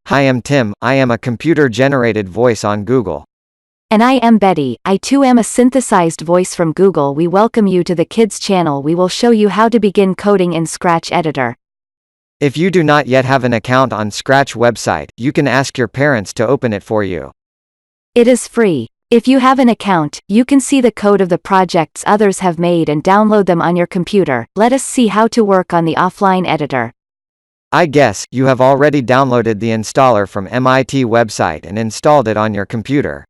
Hi, I'm Tim. I am a computer-generated voice on Google. And I am Betty. I too am a synthesized voice from Google. We welcome you to the Kids channel. We will show you how to begin coding in Scratch editor. If you do not yet have an account on Scratch website, you can ask your parents to open it for you. It is free. If you have an account, you can see the code of the projects others have made and download them on your computer. Let us see how to work on the offline editor. I guess you have already downloaded the installer from MIT website and installed it on your computer.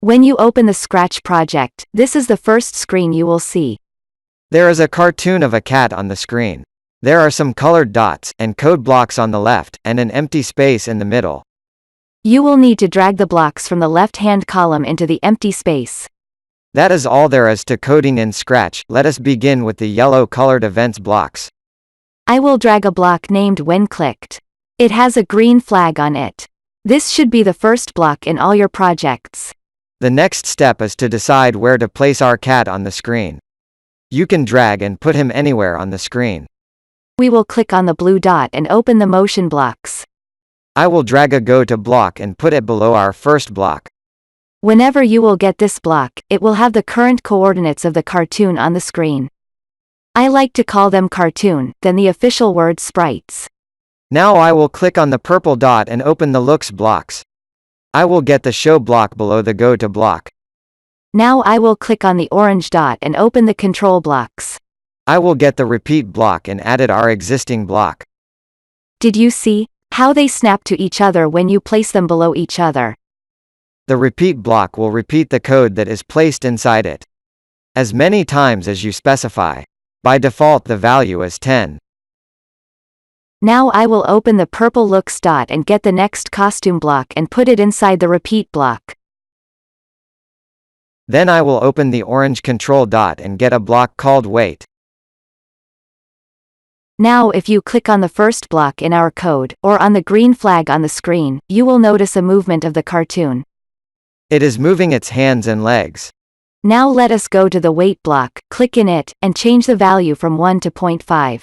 When you open the Scratch project, this is the first screen you will see. There is a cartoon of a cat on the screen. There are some colored dots, and code blocks on the left, and an empty space in the middle. You will need to drag the blocks from the left-hand column into the empty space. That is all there is to coding in Scratch. Let us begin with the yellow colored events blocks. I will drag a block named when clicked. It has a green flag on it. This should be the first block in all your projects. The next step is to decide where to place our cat on the screen. You can drag and put him anywhere on the screen. We will click on the blue dot and open the motion blocks. I will drag a go to block and put it below our first block. Whenever you will get this block, it will have the current coordinates of the cartoon on the screen. I like to call them cartoon, then the official word sprites. Now I will click on the purple dot and open the looks blocks. I will get the show block below the go to block. Now I will click on the orange dot and open the control blocks. I will get the repeat block and added our existing block. Did you see how they snap to each other when you place them below each other? The repeat block will repeat the code that is placed inside it as many times as you specify. By default, the value is 10. Now I will open the purple looks dot and get the next costume block and put it inside the repeat block. Then I will open the orange control dot and get a block called wait. Now if you click on the first block in our code, or on the green flag on the screen, you will notice a movement of the cartoon. It is moving its hands and legs. Now let us go to the wait block, click in it, and change the value from 1 to 0.5.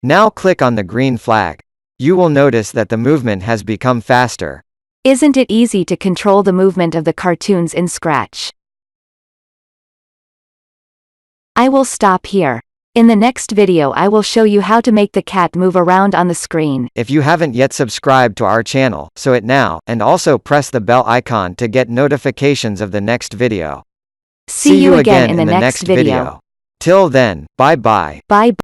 Now click on the green flag. You will notice that the movement has become faster. Isn't it easy to control the movement of the cartoons in Scratch? I will stop here. In the next video I will show you how to make the cat move around on the screen. If you haven't yet subscribed to our channel, so it now, and also press the bell icon to get notifications of the next video. See you again in the next video. Till then, bye-bye. Bye.